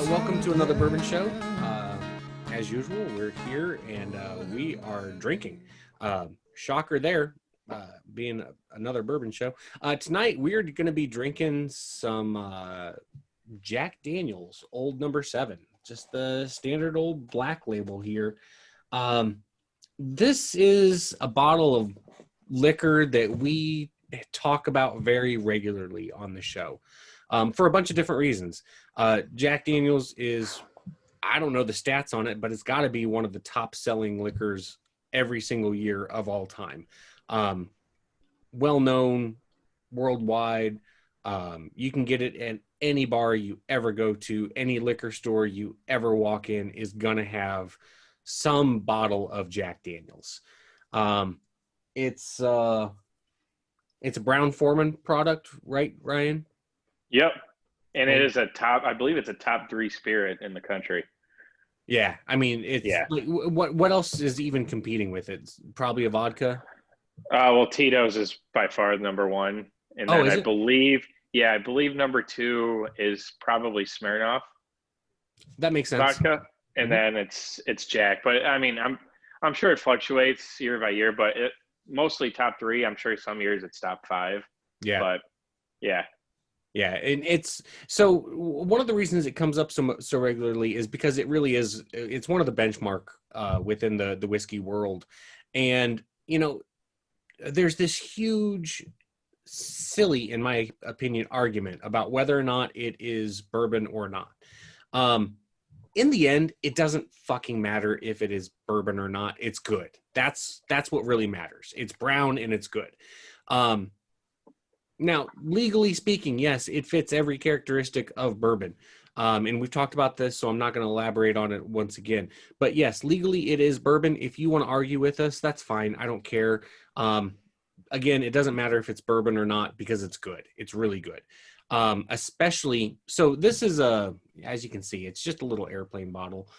welcome to another bourbon show. As usual, we're here and we are drinking. Shocker there, being another bourbon show. Tonight, we're going to be drinking some Jack Daniel's Old Number 7, just the standard old black label here. This is a bottle of liquor that we talk about very regularly on the show. For a bunch of different reasons. Jack Daniel's is, I don't know the stats on it, but it's got to be one of the top selling liquors every single year of all time. Well known worldwide. You can get it at any bar you ever go to, any liquor store you ever walk in is going to have some bottle of Jack Daniel's. It's a Brown-Forman product, right, Ryan? Yep. And it is I believe it's a top 3 spirit in the country. Yeah. I mean, like, what else is even competing with it? It's probably a vodka. Well, Tito's is by far number 1. And then I believe number 2 is probably Smirnoff. That makes sense. Vodka. And then it's Jack. But I mean, I'm sure it fluctuates year by year, but it mostly top 3. I'm sure some years it's top 5. Yeah. But yeah. Yeah, and it's so one of the reasons it comes up so regularly is because it really is. It's one of the benchmark within the whiskey world, and there's this huge, silly, in my opinion, argument about whether or not it is bourbon or not. In the end, it doesn't fucking matter if it is bourbon or not. It's good. That's what really matters. It's brown and it's good. Now, legally speaking, yes, it fits every characteristic of bourbon. And we've talked about this, so I'm not going to elaborate on it once again. But yes, legally it is bourbon. If you want to argue with us, that's fine. I don't care. Again, it doesn't matter if it's bourbon or not because it's good. It's really good. Especially, so this is as you can see, it's just a little airplane bottle.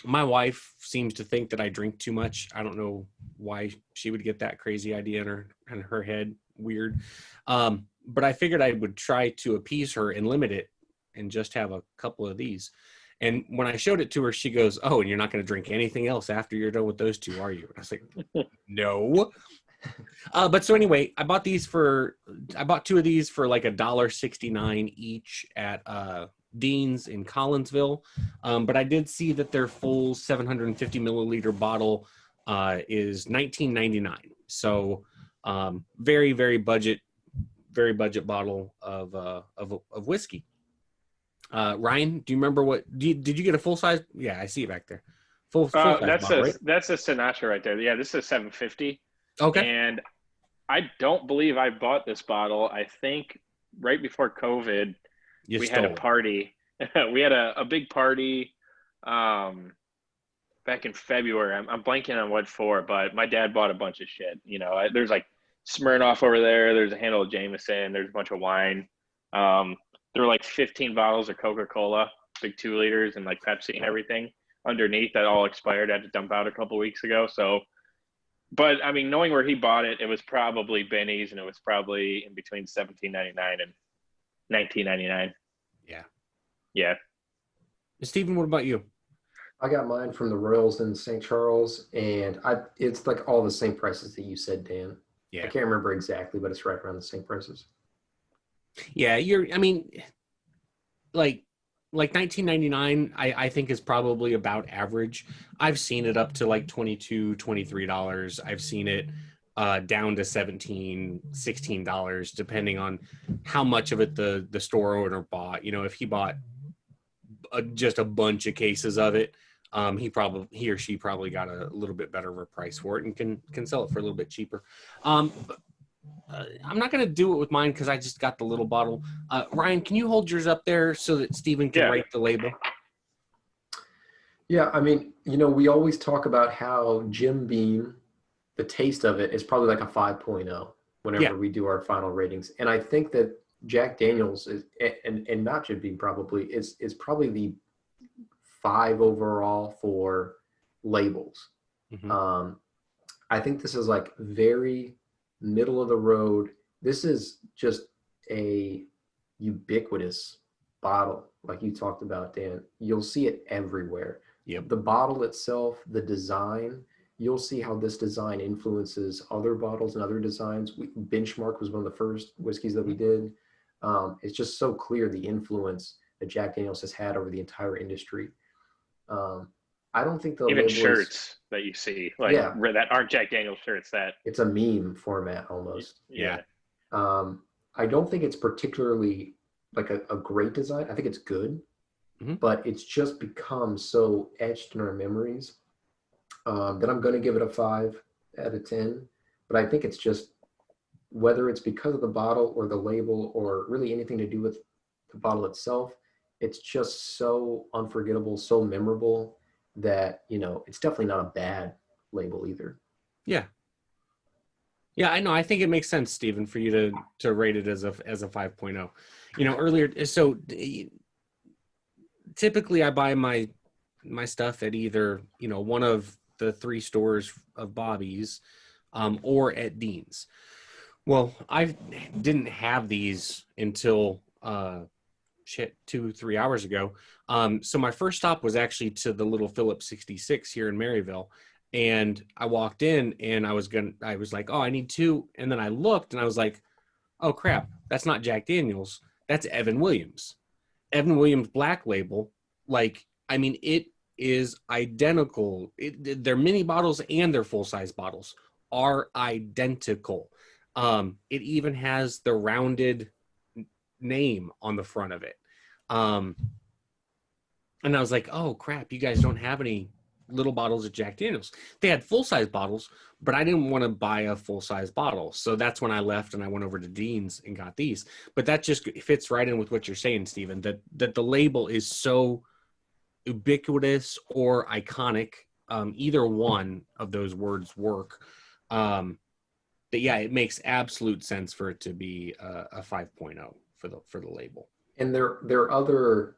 My wife seems to think that I drink too much. I don't know why she would get that crazy idea in her head. Weird. But I figured I would try to appease her and limit it and just have a couple of these. And when I showed it to her, she goes, "Oh, and you're not going to drink anything else after you're done with those 2, are you?" And I was like, "No." But so anyway, I bought 2 of these for like $1.69 each at Dean's in Collinsville. But I did see that their full 750 milliliter bottle is $19.99. So very, very budget bottle of whiskey. Ryan, do you remember did you get a full size? Yeah, I see it back there. Full size bottle, right? That's a Sinatra right there. Yeah, this is 750. Okay. And I don't believe I bought this bottle. I think right before COVID, we had a party. We had a big party back in February. I'm blanking on what for, but my dad bought a bunch of shit. There's like Smirnoff over there. There's a handle of Jameson. There's a bunch of wine. There were like 15 bottles of Coca-Cola, big 2 liters, and like Pepsi and everything underneath that all expired. I had to dump out a couple weeks ago. So, but I mean, knowing where he bought it, it was probably Benny's, and it was probably in between $17.99 and $19.99. Yeah. Yeah. Stephen, what about you? I got mine from the Royals in St. Charles, and it's like all the same prices that you said, Dan. Yeah. I can't remember exactly, but it's right around the same prices. Yeah, like $19.99 I think is probably about average. I've seen it up to like $22, $23. I've seen it down to $17, $16, depending on how much of it the store owner bought. If he bought just a bunch of cases of it, he or she probably got a little bit better of a price for it and can sell it for a little bit cheaper. I'm not going to do it with mine because I just got the little bottle. Ryan, can you hold yours up there so that Stephen can write the label? Yeah, I mean, we always talk about how Jim Beam, the taste of it is probably like a 5.0 whenever we do our final ratings. And I think that Jack Daniel's is, and not Jim Beam probably, is probably the 5 overall for labels. Mm-hmm. I think this is like very middle of the road. This is just a ubiquitous bottle, like you talked about, Dan, you'll see it everywhere. Yep. The bottle itself, the design, you'll see how this design influences other bottles and other designs. Benchmark was one of the first whiskeys that we did. It's just so clear the influence that Jack Daniels has had over the entire industry. I don't think the Even label shirts that you see, like Yeah. that aren't Jack Daniels shirts. That it's a meme format almost. yeah. I don't think it's particularly like a great design. I think it's good, but it's just become so etched in our memories that I'm going to give it a 5 out of 10. But I think it's just, whether it's because of the bottle or the label or really anything to do with the bottle itself, it's just so unforgettable, so memorable that, it's definitely not a bad label either. Yeah. Yeah, I know. I think it makes sense, Stephen, for you to rate it as a 5.0. Earlier, so typically I buy my stuff at either, one of the 3 stores of Bobby's or at Dean's. Well, I didn't have these until 2-3 hours ago. So my first stop was actually to the Little Phillips 66 here in Maryville. And I walked in and I was like, oh, I need 2. And then I looked and I was like, oh crap, that's not Jack Daniels. That's Evan Williams. Evan Williams Black Label. Like, I mean, it is identical. Their mini bottles and their full-size bottles are identical. It even has the rounded name on the front of it. And I was like, oh crap, you guys don't have any little bottles of Jack Daniels. They had full-size bottles, but I didn't want to buy a full-size bottle. So that's when I left and I went over to Dean's and got these. But that just fits right in with what you're saying, Stephen, that the label is so ubiquitous or iconic. Either one of those words work. That yeah, it makes absolute sense for it to be a 5.0 for the label. And there are other,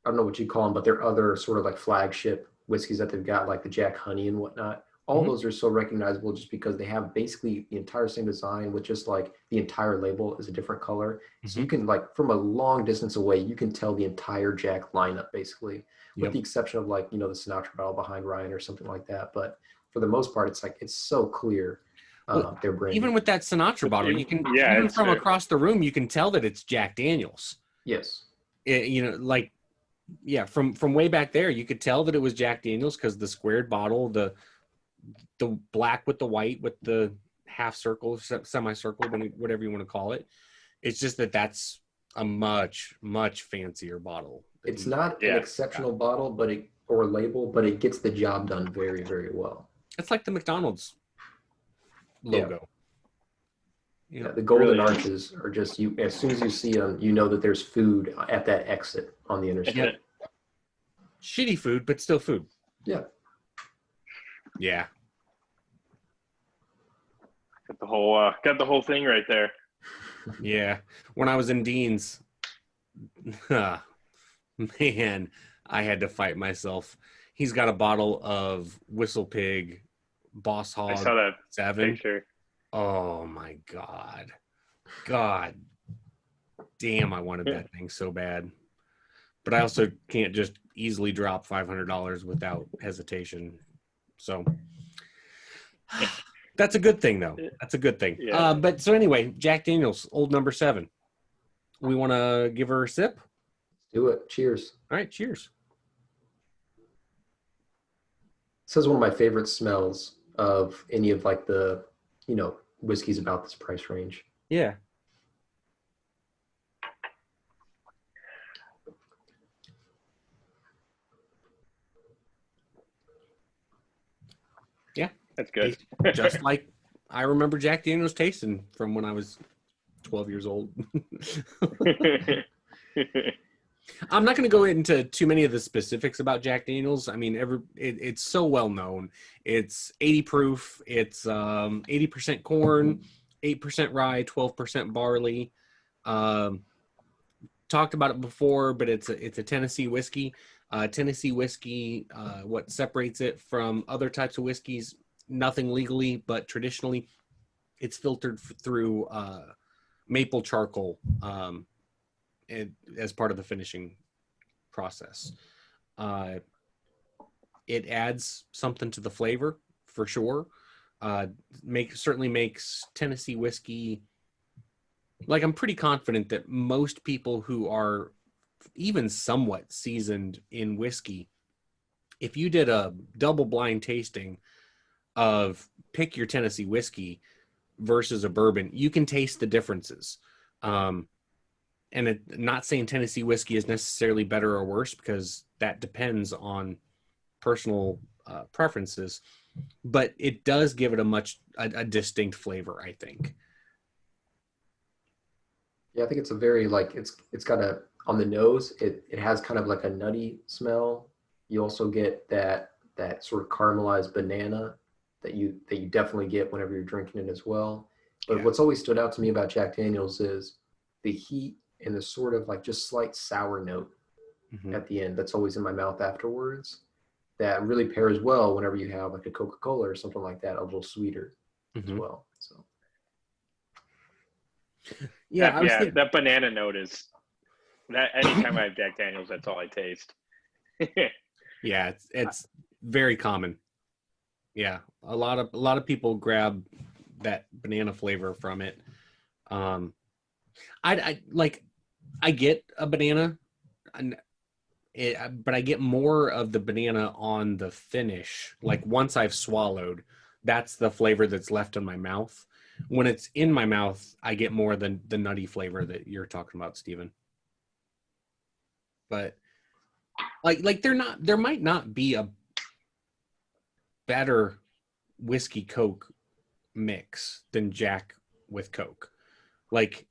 I don't know what you call them, but there are other sort of like flagship whiskeys that they've got, like the Jack Honey and whatnot. All those are so recognizable just because they have basically the entire same design with just like the entire label is a different color. So you can, like, from a long distance away, you can tell the entire Jack lineup basically, with the exception of like, the Sinatra bottle behind Ryan or something like that. But for the most part, it's so clear. Their brand. Even with that Sinatra bottle, you can even from across the room, you can tell that it's Jack Daniels. Yes. From way back there, you could tell that it was Jack Daniels because the squared bottle, the black with the white with the half circle, semicircle, whatever you want to call it. It's just that's a much, much fancier bottle. It's not an exceptional bottle, or label, but it gets the job done very, very well. It's like the McDonald's logo. Yeah, the golden arches are just, as soon as you see them, you know that there's food at that exit on the interstate. Shitty food, but still food. Yeah. Yeah. Got the whole thing right there. Yeah. When I was in Dean's, man, I had to fight myself. He's got a bottle of Whistle Pig Boss Hog. I saw that 7. picture. Oh my God damn, I wanted that thing so bad, but I also can't just easily drop $500 without hesitation. So that's a good thing, though. That's a good thing. But so anyway, Jack Daniels, Old Number 7. We want to give her a sip. Do it. Cheers. All right, cheers. This is one of my favorite smells of any of like the whiskeys about this price range. Yeah. Yeah. That's good. Just like I remember Jack Daniels tasting from when I was 12 years old. I'm not going to go into too many of the specifics about Jack Daniels. I mean, it's so well known. It's 80 proof. It's 80% corn, 8% rye, 12% barley. Talked about it before, but it's a Tennessee whiskey. Tennessee whiskey, what separates it from other types of whiskeys, nothing legally, but traditionally, it's filtered through maple charcoal. as part of the finishing process. It adds something to the flavor for sure. Certainly makes Tennessee whiskey, like, I'm pretty confident that most people who are even somewhat seasoned in whiskey, if you did a double blind tasting of pick your Tennessee whiskey versus a bourbon, you can taste the differences. And not saying Tennessee whiskey is necessarily better or worse, because that depends on personal preferences, but it does give it a distinct flavor, I think. Yeah, I think it's a very like it's got a on the nose. It has kind of like a nutty smell. You also get that sort of caramelized banana that you definitely get whenever you're drinking it as well. But Yeah. what's always stood out to me about Jack Daniel's is the heat and the sort of like just slight sour note Mm-hmm. at the end that's always in my mouth afterwards. That really pairs well whenever you have like a Coca-Cola or something like that, a little sweeter as Mm-hmm. well. So Yeah, That banana note is that anytime I have Jack Daniels, that's all I taste. yeah, it's very common. Yeah, a lot of people grab that banana flavor from it. I get a banana, but I get more of the banana on the finish. Like, once I've swallowed, that's the flavor that's left in my mouth. When it's in my mouth, I get more than the nutty flavor that you're talking about, Steven. But like there might not be a better whiskey Coke mix than Jack with Coke. Like,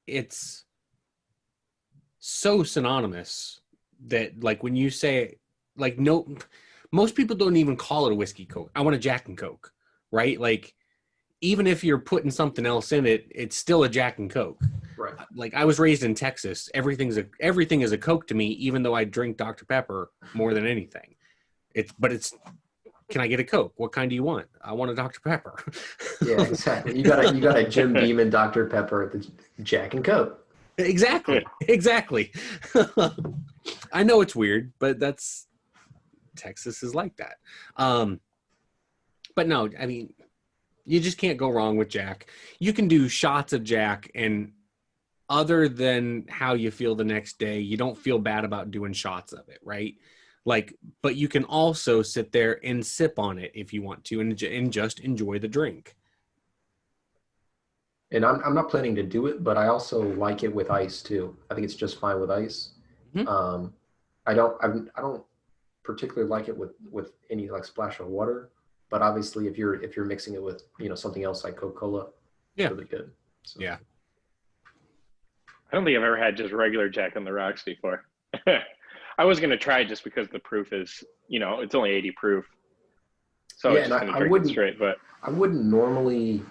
it's so synonymous that, like, when you say, like, no, most people don't even call it a whiskey Coke. I want a Jack and Coke, right? Like, even if you're putting something else in it, it's still a Jack and Coke. right. Like, I was raised in Texas. Everything is a Coke to me, even though I drink Dr. Pepper more than anything. Can I get a Coke? What kind do you want? I want a Dr. Pepper. Yeah, exactly. You got a Jim Beam and Dr. Pepper at the Jack and Coke. Exactly. I know it's weird, but Texas is like that. But no, I mean, you just can't go wrong with Jack. You can do shots of Jack, and other than how you feel the next day, you don't feel bad about doing shots of it, right? Like, but you can also sit there and sip on it if you want to, and just enjoy the drink. And I'm not planning to do it, but I also like it with ice too. I think it's just fine with ice. Mhm. I don't particularly like it with any like splash of water, but obviously if you're mixing it with something else like Coca-Cola, Yeah. it's really good. So. Yeah. I don't think I've ever had just regular Jack on the Rocks before. I was gonna try it just because the proof is, it's only 80 proof, so I was just gonna drink it straight. But I wouldn't normally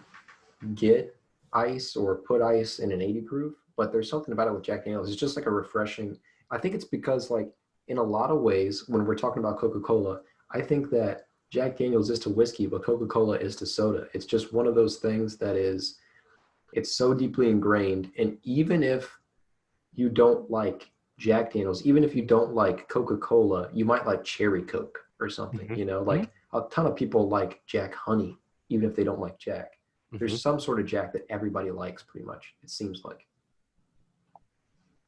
get ice or put ice in an 80 proof, but there's something about it with Jack Daniels. It's just like a refreshing. I think it's because, like, in a lot of ways, when we're talking about Coca-Cola, I think that Jack Daniels is to whiskey what Coca-Cola is to soda. It's just one of those things that it's so deeply ingrained. And even if you don't like Jack Daniels, even if you don't like Coca-Cola, you might like Cherry Coke or something, Mm-hmm. like a ton of people like Jack Honey, even if they don't like Jack. There's some sort of Jack that everybody likes, pretty much, it seems like.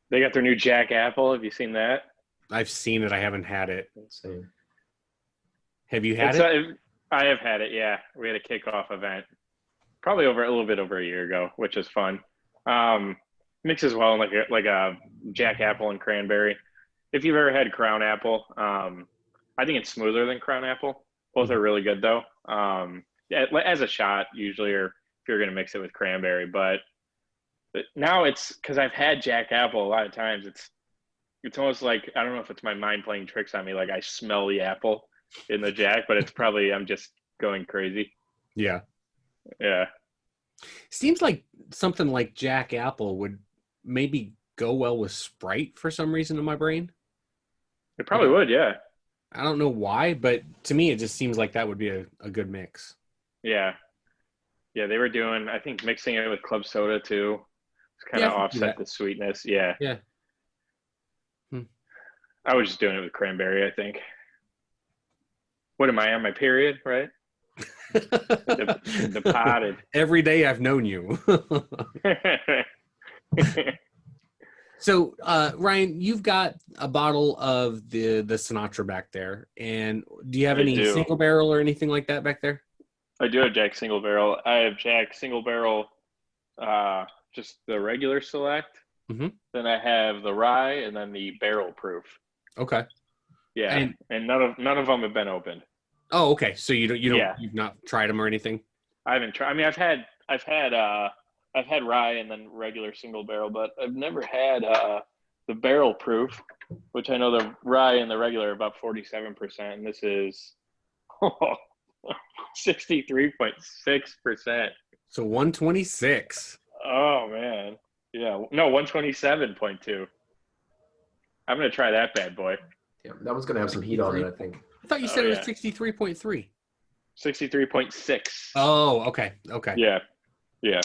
they got their new Jack Apple. Have you seen that? I've seen it. I haven't had it. Insane. Have you had it? I have had it. Yeah, we had a kickoff event, probably a little bit over a year ago, which is fun. Mixes well like a Jack Apple and cranberry. If you've ever had Crown Apple, I think it's smoother than Crown Apple. Both are really good though. As a shot usually, or if you're gonna mix it with cranberry. But now it's because I've had Jack Apple a lot of times. It's almost like, I don't know if it's my mind playing tricks on me. Like, I smell the apple in the Jack, but it's probably I'm just going crazy. Yeah. Yeah. Seems like something like Jack Apple would maybe go well with Sprite for some reason in my brain. It probably would, yeah. I don't know why, but to me, it just seems like that would be a good mix. Yeah. Yeah, they were doing, I think, mixing it with club soda too. kind Yeah, of I can do offset that. the sweetness. Yeah. Yeah. Hmm. I was just doing it with cranberry, I think. What am I on my period, right? The potted. Every day I've known you. So, Ryan, you've got a bottle of the Sinatra back there, and do you have I any do. single barrel or anything like that back there? I do have Jack Single Barrel. I have Jack Single Barrel, just the regular select. Hmm. Then I have the rye, and then the barrel proof. Okay. Yeah, And and none of them have been opened. oh, okay. So Yeah, you've not tried them or anything? I haven't tried. I mean, I've had rye and then regular single barrel, but I've never had the barrel proof, which I know the rye and the regular are about 47%, and this is 63.6%. So 126. Oh man, yeah, no, 127.2. I'm gonna try that bad boy. Yeah, that one's gonna have some heat on it, I think. I thought you Oh said it was yeah, 63.3. 63.6. Oh, okay. Okay. Yeah, yeah.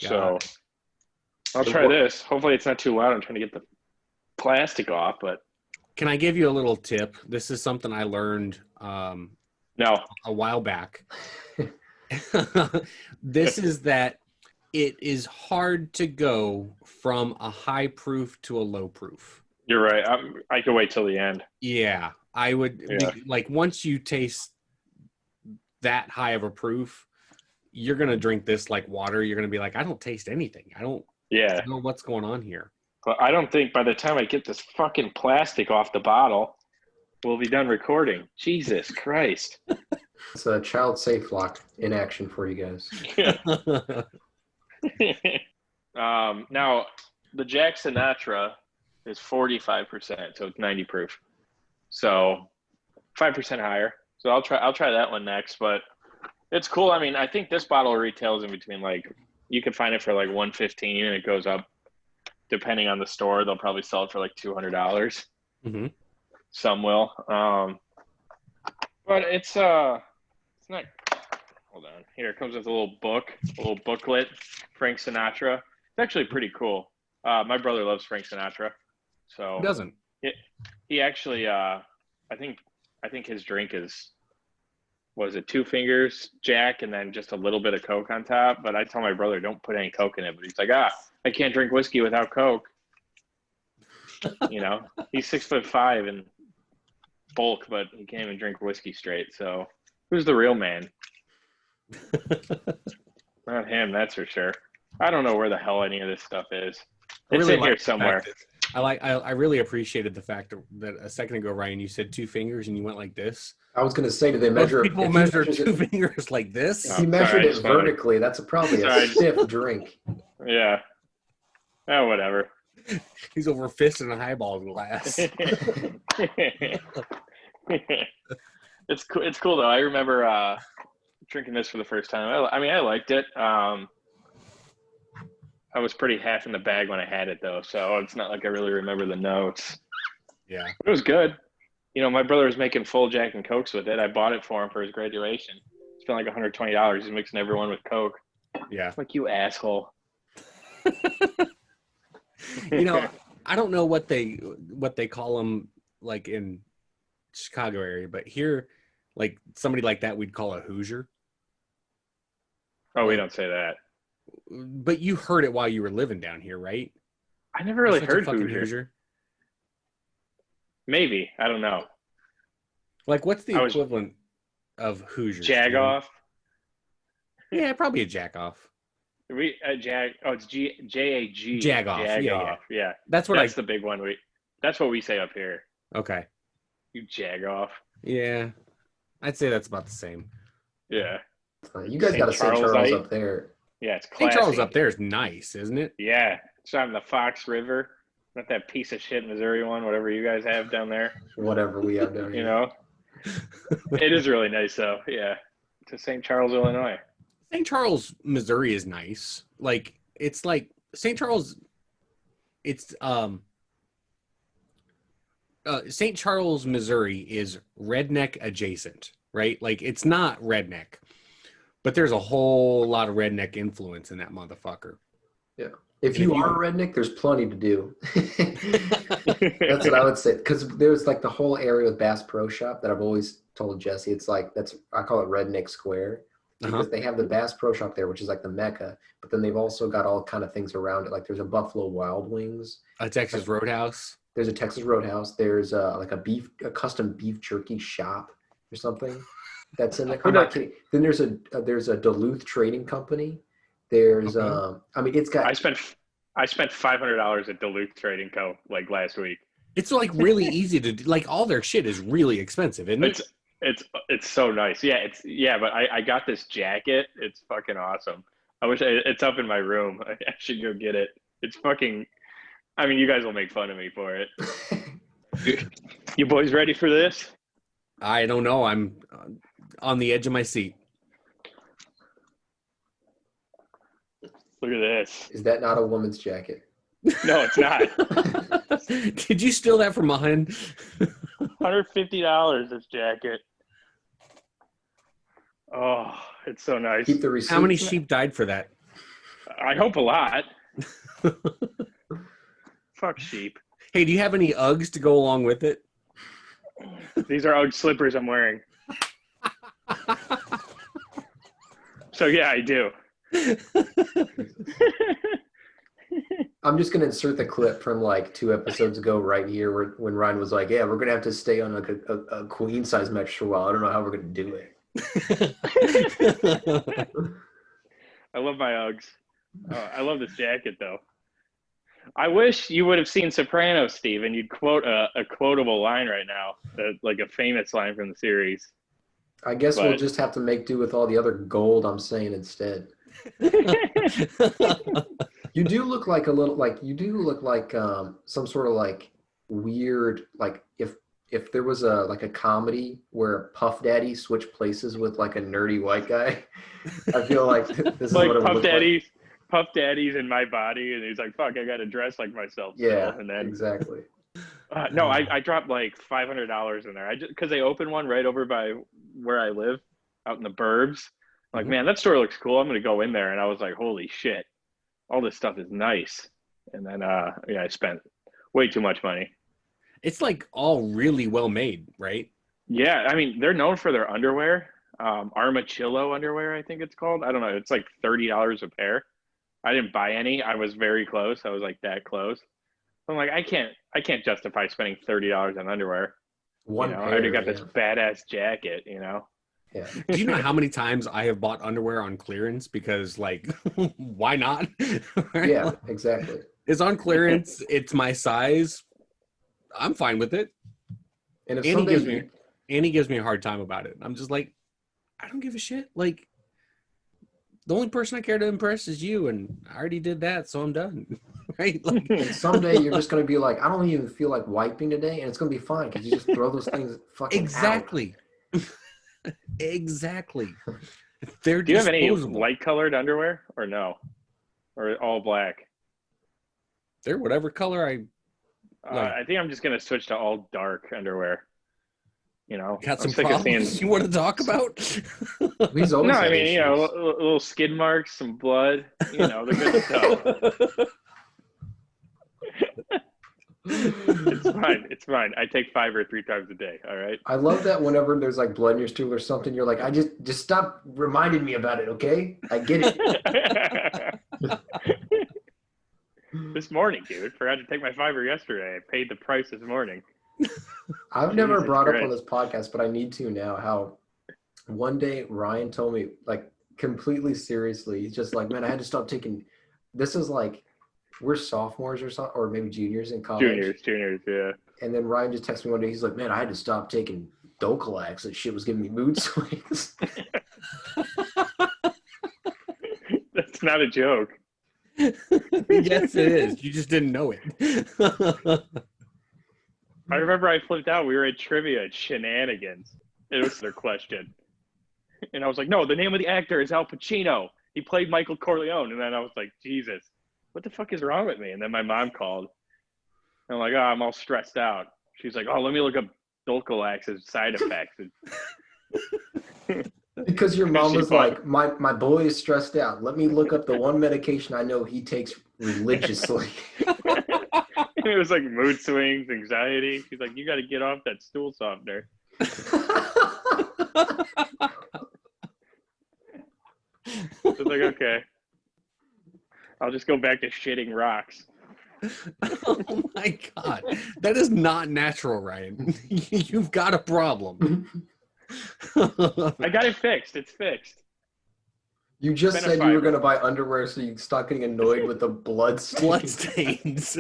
Got So I'll try this. Hopefully, it's not too loud. I'm trying to get the plastic off, but Can I give you a little tip? This is something I learned no. a while back. This is that it is hard to go from a high proof to a low proof. You're right. I could wait till the end. Yeah, I would Yeah. like once you taste that high of a proof, you're gonna drink this like water. You're gonna be like, I don't taste anything. I don't Yeah, know what's going on here. but I don't think by the time I get this fucking plastic off the bottle, we'll be done recording. Jesus Christ. It's a child safe lock in action for you guys. Now, the Jack Sinatra is 45%, so it's 90 proof. So 5% higher. So I'll try that one next, but it's cool. I mean, I think this bottle retails in between like you can find it for like 115 and it goes up depending on the store. They'll probably sell it for like $200. Hmm. Some will. But it's not. Hold on. Here it comes with a little booklet. Frank Sinatra. It's actually pretty cool. My brother loves Frank Sinatra, so Who doesn't? he actually. I think his drink is was it 2 fingers Jack and then just a little bit of Coke on top. But I tell my brother don't put any Coke in it. But he's like, I can't drink whiskey without Coke. You know, he's 6'5" and bulk, but he can't even drink whiskey straight. So who's the real man? Not him, that's for sure. I don't know where the hell any of this stuff is. It's in here somewhere. I really appreciated the fact that a second ago, Ryan, you said 2 fingers and you went like this. I was going to say, do they Most measure? people if he measure measures 2 it- fingers like this. If he measured sorry, I it just wanted to- vertically, that's probably Sorry. a stiff drink. Yeah. Oh, whatever. He's over fisting a highball glass. It's cool. It's cool though. I remember drinking this for the first time. I mean, I liked it. I was pretty half in the bag when I had it though, so it's not like I really remember the notes. Yeah. It was good. You know, my brother was making full Jack and Cokes with it. I bought it for him for his graduation. Spent like $120. He's mixing everyone with Coke. Yeah. Like, you asshole. You know, I don't know what they call them like in Chicago area, but here, like somebody like that we'd call a Hoosier. Oh, we don't say that. But you heard it while you were living down here, right? I never really Such a heard fucking Hoosier. Maybe. I don't know. Like, what's the equivalent of Hoosier? Jag off? Yeah, probably a jack off. It's J-A-G. Jag off. Yeah. That's the big one. That's what we say up here. Okay. You jag off. Yeah. I'd say that's about the same. Yeah. You guys got a St. Charles up there. Yeah, it's St. classy. Charles up there is nice, isn't it? Yeah. It's on the Fox River. Not that piece of shit Missouri one, whatever you guys have down there. Whatever we have down here. You know? It is really nice, though. Yeah. To St. Charles, Illinois. St. Charles, Missouri is nice. Like, it's like St. Charles, it's St. Charles, Missouri is redneck adjacent, right? Like, it's not redneck, but there's a whole lot of redneck influence in that motherfucker. Yeah. If And you are a redneck, there's plenty to do. That's what I would say. Because there's like the whole area with Bass Pro Shop that I've always told Jesse. It's like I call it Redneck Square because they have the Bass Pro Shop there, which is like the mecca. But then they've also got all kind of things around it. Like there's a Buffalo Wild Wings, A Texas Roadhouse. there's a Texas Roadhouse. There's like a custom beef jerky shop or something that's in there. I'm not kidding. Then there's a Duluth Trading Company. There's Okay. I mean it's got I spent $500 at Duluth Trading Co. like last week. It's like really easy to do. Like all their shit is really expensive, isn't it? It's so nice. Yeah, but I got this jacket. It's fucking awesome. It's up in my room. I should go get it. It's fucking. I mean, you guys will make fun of me for it. You boys ready for this? I don't know. I'm on the edge of my seat. Look at this. Is that not a woman's jacket? No, it's not. Did you steal that from mine? $150 this jacket. Oh, it's so nice. Keep the receipt. How many sheep died for that? I hope a lot. Fuck sheep. Hey, do you have any Uggs to go along with it? These are Ugg slippers I'm wearing. So yeah, I do. I'm just gonna insert the clip from like 2 episodes ago right here, when Ryan was like, "Yeah, we're gonna have to stay on like a queen size mattress for a while. I don't know how we're gonna do it." I love my Uggs. I love this jacket though. I wish you would have seen Sopranos, Steve, and you'd quote a quotable line right now, like a famous line from the series. I guess we'll just have to make do with all the other gold I'm saying instead. You do look like some sort of like weird, like if there was a comedy where Puff Daddy switched places with like a nerdy white guy, I feel like this is like what it would look like. Puff Daddy's in my body, and he's like, "Fuck, I got to dress like myself." Yeah, still. And then exactly. no, I dropped like $500 in there. Because they opened one right over by where I live, out in the burbs. I'm like, man, that store looks cool. I'm gonna go in there, and I was like, holy shit, all this stuff is nice. And then I spent way too much money. It's like all really well made, right? Yeah, I mean, they're known for their underwear. Armachillo underwear, I think it's called. I don't know. It's like $30 a pair. I didn't buy any. I was very close. I was like that close. I'm like, I can't justify spending $30 on underwear. One I pair, already got this badass jacket, Yeah. Do you know how many times I have bought underwear on clearance because, like, why not? Right? Yeah, exactly. It's on clearance. It's my size. I'm fine with it. And if Annie gives me a hard time about it. I'm just like, I don't give a shit. Like, the only person I care to impress is you, and I already did that, so I'm done. Right? Like, someday you're just going to be like, I don't even feel like wiping today, and it's going to be fine because you just throw those things fucking exactly. Exactly. They're Do you have any disposable. light colored underwear or no? Or all black? They're whatever color I like. I think I'm just going to switch to all dark underwear. Got some I'm sick of problems seeing. you want to talk about? He's always No, I had mean, issues. little skid marks, some blood, the good stuff. It's fine. I take fiber 3 times a day. All right. I love that whenever there's like blood in your stool or something, you're like, I just stop reminding me about it, okay? I get it. This morning, dude. Forgot to take my fiber yesterday. I paid the price this morning. I've never Jesus brought up Christ. on this podcast, but I need to now, how one day Ryan told me, like, completely seriously, he's just like, man, I had to stop taking, this is like, we're sophomores or maybe juniors in college. Juniors, yeah. And then Ryan just texted me one day, he's like, man, I had to stop taking Docalax. That shit was giving me mood swings. That's not a joke. Yes, it is. You just didn't know it. I remember I flipped out. We were at trivia at Shenanigans. It was their question. And I was like, no, the name of the actor is Al Pacino. He played Michael Corleone. And then I was like, Jesus, what the fuck is wrong with me? And then my mom called. And I'm like, oh, I'm all stressed out. She's like, oh, let me look up Dulcolax's side effects. Because your mom She was bought- like, my boy is stressed out. Let me look up the one medication I know he takes religiously. it was like mood swings, anxiety. She's like, you got to get off that stool softener. I was like, okay, I'll just go back to shitting rocks. Oh my God. That is not natural, Ryan. You've got a problem. I got it fixed. It's fixed. You just Been a said you were fiber. going to buy underwear, so you stopped getting annoyed with the blood stains. Blood stains.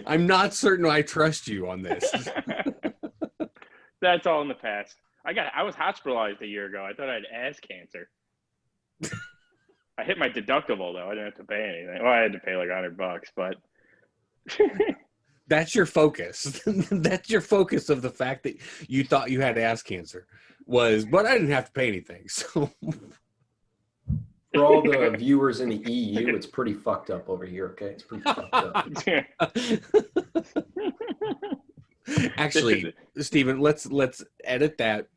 I'm not certain I trust you on this. That's all in the past. I was hospitalized a year ago. I thought I had ass cancer. I hit my deductible though. I didn't have to pay anything. Well, I had to pay like $100, but That's your focus. That's your focus of the fact that you thought you had ass cancer was, but I didn't have to pay anything. So For all the viewers in the EU, it's pretty fucked up over here, okay? It's pretty fucked up. actually, Stephen, let's edit that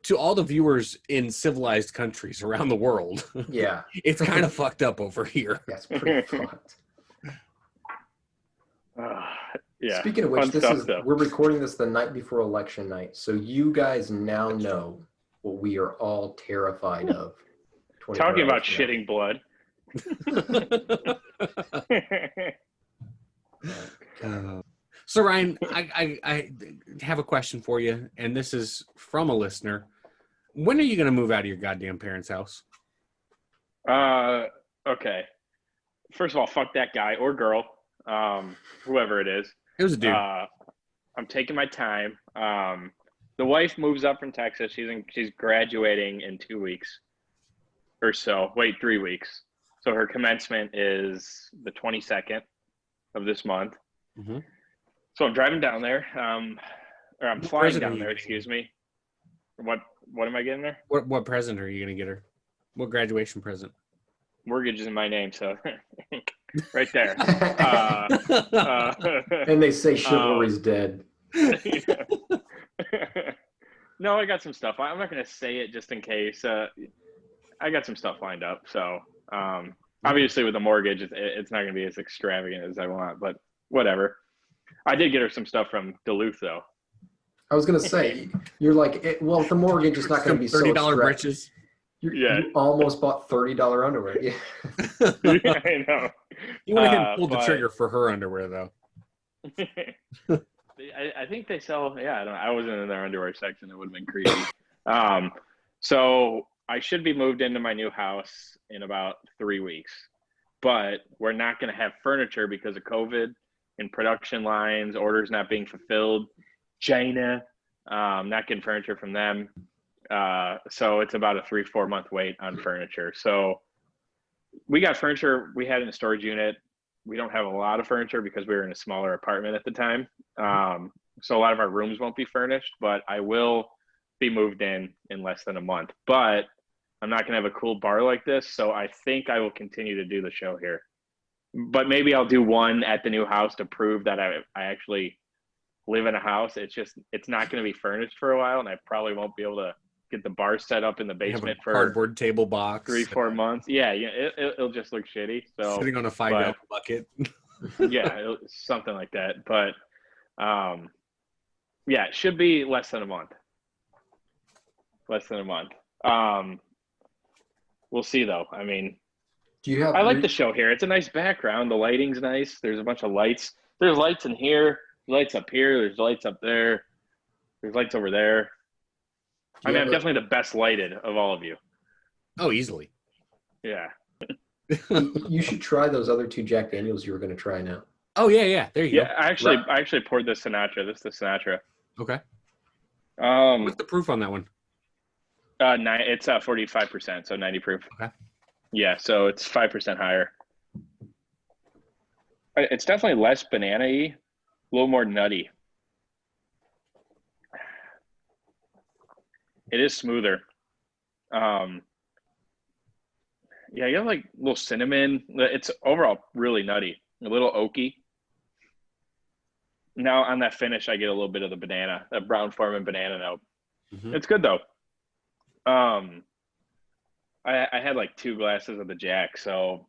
to all the viewers in civilized countries around the world. Yeah. It's kind of fucked up over here. That's pretty fucked. Yeah. Speaking of which, Fun stuff, though. we're recording this the night before election night, so you guys now know what we are all terrified of. Talking about 24 hours shitting blood. So Ryan, I have a question for you, and this is from a listener. When are you going to move out of your goddamn parents' house? Okay. First of all, fuck that guy or girl, whoever it is. It was a dude. I'm taking my time. The wife moves up from Texas. She's graduating in 2 weeks or so. Wait, 3 weeks. So her commencement is the 22nd of this month. Mm-hmm. So I'm driving down there, or I'm flying down there. Excuse me. What am I getting there? What present are you going to get her? What graduation present? Mortgage is in my name, so right there. And they say chivalry's dead. No, I got some stuff. I'm not going to say it just in case. I got some stuff lined up. So obviously with the mortgage, it's not going to be as extravagant as I want, but whatever. I did get her some stuff from Duluth, though. I was going to say, you're like, well, the mortgage is not going to be $30 so britches. You almost bought $30 underwear. Yeah. Yeah, I know. You went ahead and pulled the trigger for her underwear, though. I think they sell. Yeah, I wasn't in their underwear section. It would have been creepy. So I should be moved into my new house in about 3 weeks, but we're not going to have furniture because of COVID and production lines, orders not being fulfilled. China, not getting furniture from them. So it's about a 3-4 month wait on furniture. So we got furniture we had in a storage unit. We don't have a lot of furniture because we were in a smaller apartment at the time. So a lot of our rooms won't be furnished, but I will be moved in less than a month. But I'm not going to have a cool bar like this. So I think I will continue to do the show here. But maybe I'll do one at the new house to prove that I actually live in a house. It's not going to be furnished for a while, and I probably won't be able to get the bar set up in the basement for cardboard table box, 3-4 months. Yeah, it'll just look shitty. So sitting on a $5 bucket. Yeah, something like that. But yeah, it should be less than a month. Less than a month. We'll see though. I mean, I like the show here. It's a nice background. The lighting's nice. There's a bunch of lights. There's lights in here. Lights up here. There's lights up there. There's lights over there. I mean, I'm definitely the best lighted of all of you. Oh, easily. Yeah. You should try those other 2 Jack Daniels you were going to try now. Oh yeah. There you go. Yeah, I actually poured the Sinatra. This is the Sinatra. Okay. What's the proof on that one? It's 45%, so 90 proof. Okay. Yeah, so it's 5% higher. It's definitely less banana-y, a little more nutty. It is smoother. Yeah, you have like a little cinnamon. It's overall really nutty, a little oaky. Now on that finish, I get a little bit of the banana, that Brown Forman banana note. Mm-hmm. It's good though. I had like 2 glasses of the Jack, so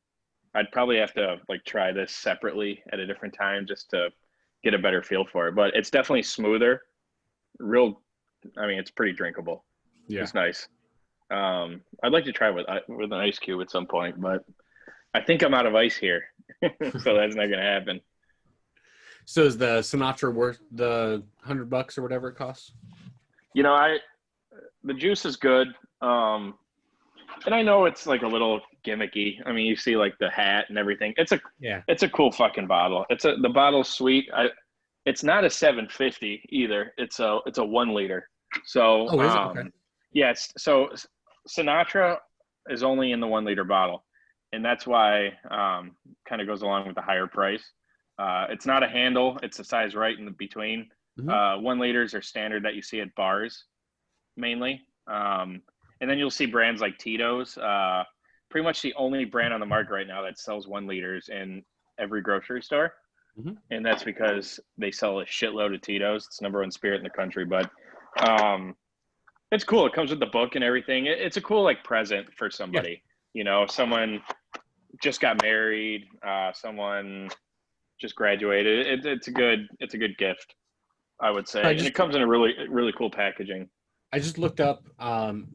I'd probably have to like try this separately at a different time just to get a better feel for it. But it's definitely smoother. Real, I mean, it's pretty drinkable. Yeah. It's nice. I'd like to try with an ice cube at some point, but I think I'm out of ice here, so that's not gonna happen. So is the Sinatra worth the $100 or whatever it costs? You know, the juice is good. And I know it's like a little gimmicky. I mean, you see like the hat and everything. Yeah. It's a cool fucking bottle. The bottle's sweet. It's not a 750 either. It's a 1 liter. So Oh, is it? Okay. yes. So Sinatra is only in the 1 liter bottle, and that's why kind of goes along with the higher price. It's not a handle. It's a size right in the between. Mhm. 1 liters are standard that you see at bars mainly. And then you'll see brands like Tito's. Pretty much the only brand on the market right now that sells 1 liters in every grocery store. Mhm. And that's because they sell a shitload of Tito's. It's #1 spirit in the country. But it's cool. It comes with the book and everything. It's a cool like present for somebody. You know, someone just got married, someone just graduated. It's a good gift, I would say. And it comes in a really cool packaging. I just looked up.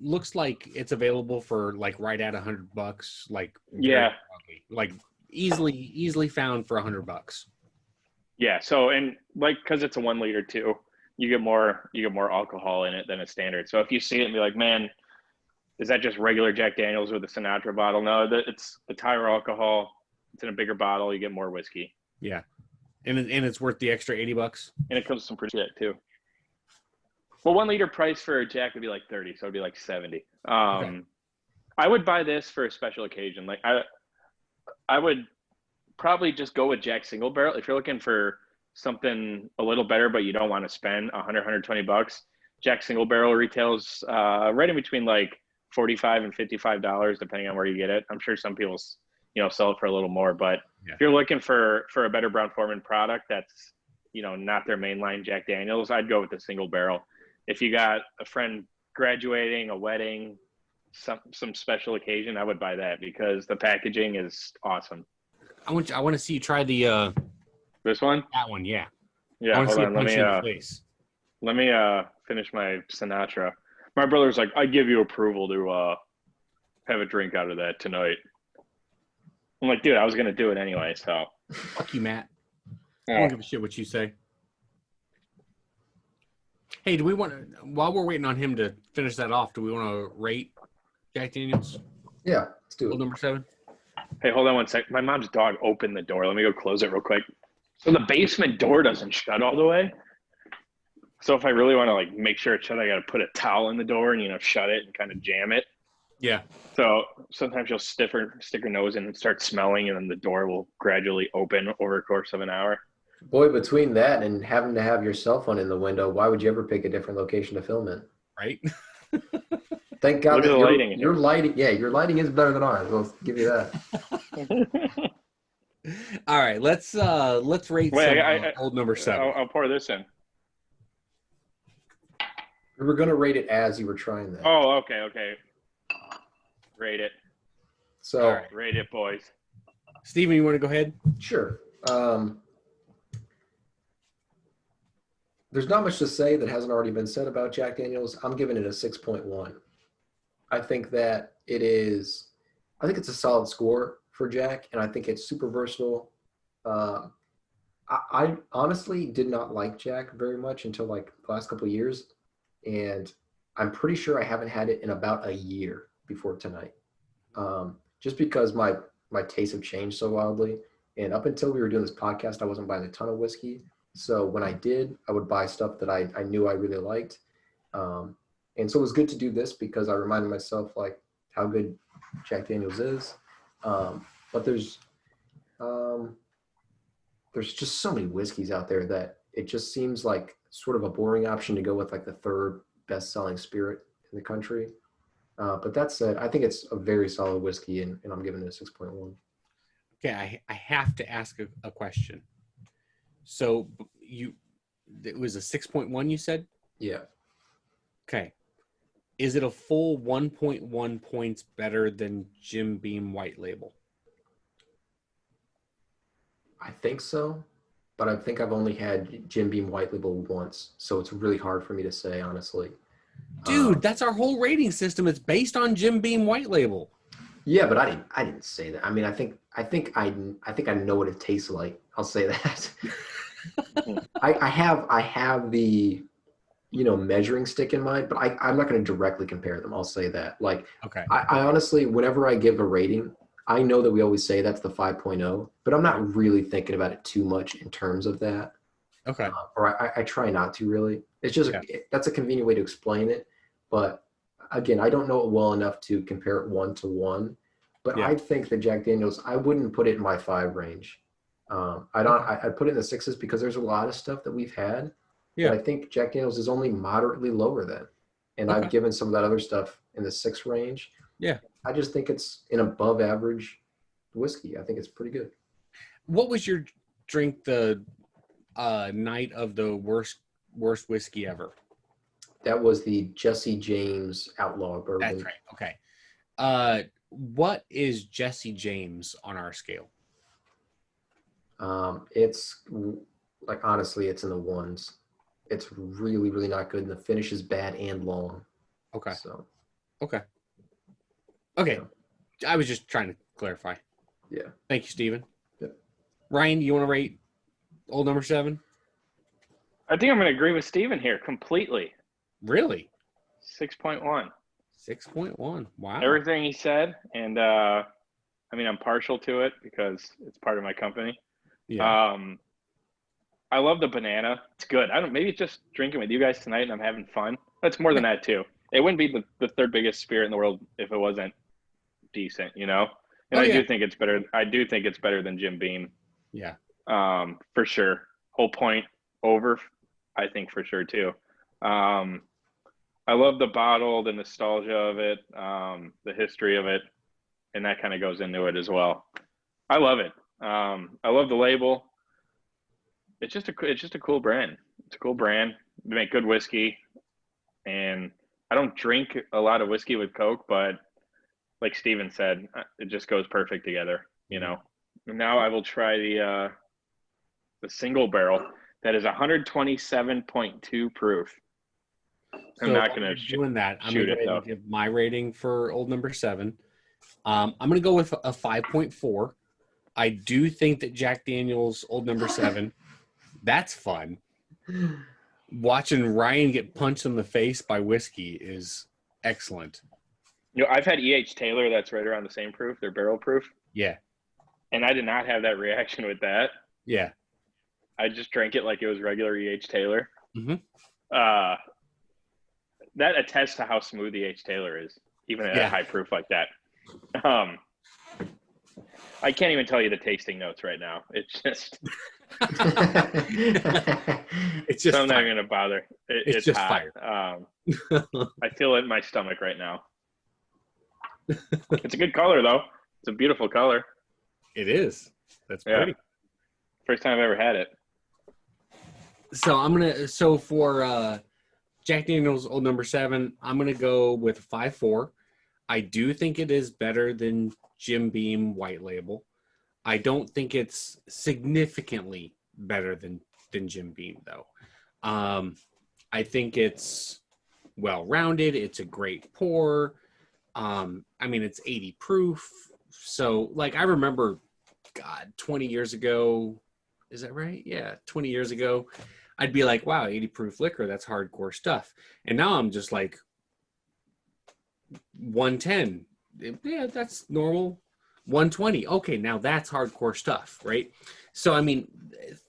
Looks like it's available for like right at $100. Like Yeah, like easily found for $100. yeah. So and like because it's a 1 liter too, you get more alcohol in it than a standard. So if you see it and be like, man, is that just regular Jack Daniels with a Sinatra bottle? No, it's higher alcohol. It's in a bigger bottle. You get more whiskey. Yeah, and it's worth the extra $80. And it comes with some pretty shit too. Well, 1 liter price for a Jack would be like 30, so it'd be like 70. Okay. I would buy this for a special occasion. Like I would probably just go with Jack Single Barrel if you're looking for something a little better, but you don't want to spend 100, $120. Jack Single Barrel retails right in between like $45 and $55, depending on where you get it. I'm sure some people, sell it for a little more, but if you're looking for a better Brown-Forman product that's not their mainline Jack Daniels, I'd go with the Single Barrel. If you got a friend graduating, a wedding, some special occasion, I would buy that because the packaging is awesome. I want to see you try the This one? that one, yeah. Yeah, I want to hold see on. it punch you in the face. Let me finish my Sinatra. My brother's like, I give you approval to have a drink out of that tonight. I'm like, dude, I was gonna do it anyway, so Fuck you, Matt. I yeah. don't give a shit what you say. Hey, do we want to, while we're waiting on him to finish that off, do we want to rate Jack Daniels? Yeah, let's do it. Number 7? Hey, hold on one sec. My mom's dog opened the door. Let me go close it real quick. So the basement door doesn't shut all the way. So if I really want to like make sure it's shut, I got to put a towel in the door and shut it and kind of jam it. Yeah. So sometimes you'll stick her nose in and start smelling, and then the door will gradually open over the course of an hour. Boy, between that and having to have your cell phone in the window, why would you ever pick a different location to film in? Right? Thank God Look at the lighting in your here. lighting. Yeah, your lighting is better than ours. We'll give you that. All right, let's rate Wait, old number 7. I'll pour this in. We were going to rate it as you were trying that. Oh, okay. Rate it. So, all right. Rate it, boys. Steven, you want to go ahead? Sure. There's not much to say that hasn't already been said about Jack Daniels. I'm giving it a 6.1. I think that it's a solid score for Jack, and I think it's super versatile. I honestly did not like Jack very much until like the last couple of years, and I'm pretty sure I haven't had it in about a year before tonight. Just because my tastes have changed so wildly. And up until we were doing this podcast, I wasn't buying a ton of whiskey. So when I did, I would buy stuff that I knew I really liked. And so it was good to do this because I reminded myself like how good Jack Daniels is. But there's just so many whiskeys out there that it just seems like sort of a boring option to go with like the third best selling spirit in the country. But that said, I think it's a very solid whiskey and I'm giving it a 6.1. Okay, I have to ask a question. So it was a 6.1 you said? Yeah. Okay. Is it a full 1.1 points better than Jim Beam White Label? I think so, but I think I've only had Jim Beam White Label once, so it's really hard for me to say, honestly. Dude, that's our whole rating system. It's based on Jim Beam White Label. Yeah, but I didn't say that. I mean, I think I know what it tastes like. I'll say that. I have the measuring stick in mind, but I'm not going to directly compare them. I'll say that. Like, Okay. I honestly, whenever I give a rating, I know that we always say that's the 5.0, but I'm not really thinking about it too much in terms of that. Okay. Or I try not to really. It's just that's a convenient way to explain it. But again, I don't know it well enough to compare it 1-to-1. But I think that Jack Daniels, I wouldn't put it in my 5 range. I'd put it in the 6s because there's a lot of stuff that we've had that I think Jack Daniels is only moderately lower than. And I've given some of that other stuff in the 6 range. Yeah. I just think it's an above average whiskey. I think it's pretty good. What was your drink the night of the worst whiskey ever? That was the Jesse James Outlaw Bourbon. That's right. Okay. What is Jesse James on our scale? It's like, honestly, it's in the 1s. It's really, really not good. And the finish is bad and long. Okay. So. Okay. Yeah. I was just trying to clarify. Yeah. Thank you, Steven. Yep. Ryan, you want to rate Old Number 7? I think I'm going to agree with Steven here completely. Really? 6.1. 6.1. Wow. Everything he said. And, I mean, I'm partial to it because it's part of my company. Yeah. I love the banana. It's good. Maybe it's just drinking with you guys tonight and I'm having fun. That's more than that too. It wouldn't be the third biggest spirit in the world if it wasn't decent, And I do think it's better. I do think it's better than Jim Beam. Yeah. For sure. Whole point over, I think for sure too. I love the bottle, the nostalgia of it, the history of it, and that kind of goes into it as well. I love it. I love the label. It's just a cool brand. It's a cool brand. They make good whiskey, and I don't drink a lot of whiskey with Coke, but like Steven said, it just goes perfect together. Now I will try the single barrel that is 127.2 proof. I'm not going to doing that. I'm going to go ahead and give my rating for Old Number 7. I'm going to go with a 5.4. I do think that Jack Daniel's Old Number 7, that's fun. Watching Ryan get punched in the face by whiskey is excellent. I've had E.H. Taylor that's right around the same proof. They're barrel proof. Yeah. And I did not have that reaction with that. Yeah. I just drank it like it was regular E.H. Taylor. Mm-hmm. That attests to how smooth E.H. Taylor is, even at a high proof like that. I can't even tell you the tasting notes right now. It's just it's just I'm not going to bother. It's just hot. fire. I feel it in my stomach right now. It's a good color though. It's a beautiful color. It is. That's pretty. First time I've ever had it. So for Jack Daniel's Old Number 7, I'm gonna go with 5.4. I do think it is better than Jim Beam White Label. I don't think it's significantly better than Jim Beam though. I think it's well rounded. It's a great pour. I mean, it's 80 proof. So like I remember, God, 20 years ago, is that right? Yeah, 20 years ago, I'd be like, wow, 80 proof liquor, that's hardcore stuff. And now I'm just like 110. Yeah, that's normal. 120. Okay, now that's hardcore stuff, right? So, I mean,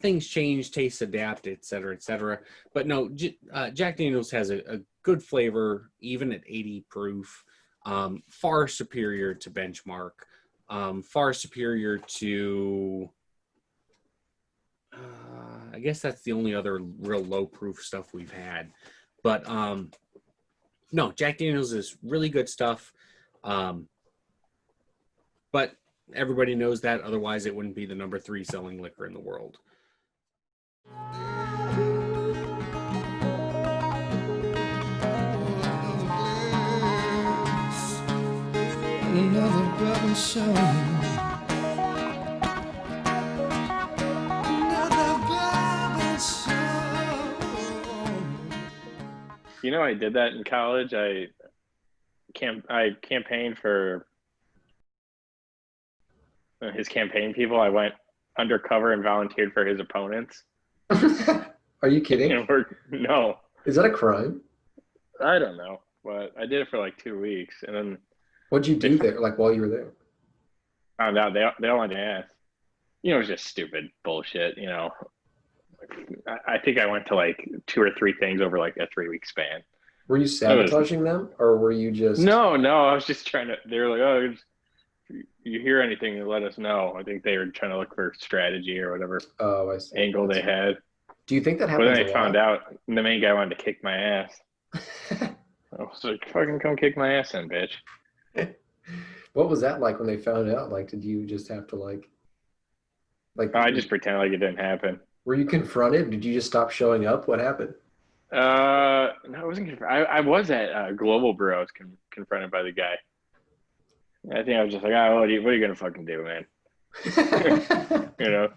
things change, tastes adapt, et cetera, et cetera. But no, Jack Daniels has a good flavor, even at 80 proof, far superior to Benchmark, far superior to... I guess that's the only other real low proof stuff we've had. But no, Jack Daniels is really good stuff. But everybody knows that. Otherwise, it wouldn't be the number 3 selling liquor in the world. show. Another Bourbon show. You know, I did that in college. I campaigned for his campaign people. I went undercover and volunteered for his opponents. Are you kidding? No, Is that a crime? I don't know, but I did it for like 2 weeks, and then What'd you they do there, like while you were there? found out they all wanted to ask. You know, it was just stupid bullshit. You know, I think I went to like 2 or 3 things over like a 3-week span. Were you sabotaging them, or were you just? No. I was just trying to. They were like, "Oh, if you hear anything, let us know." I think they were trying to look for strategy or whatever Oh, I see. angle they had. Do you think that But happens then a I found lot? out the main guy wanted to kick my ass. I was like, "Fucking come kick my ass, then, bitch." What was that like when they found out? Like, did you just have to like, I just pretended like it didn't happen. were you confronted? Did you just stop showing up? What happened? No, I wasn't. I was at Global Brew. I was confronted by the guy. I think I was just like, "Oh, what are you gonna fucking do, man?" You know.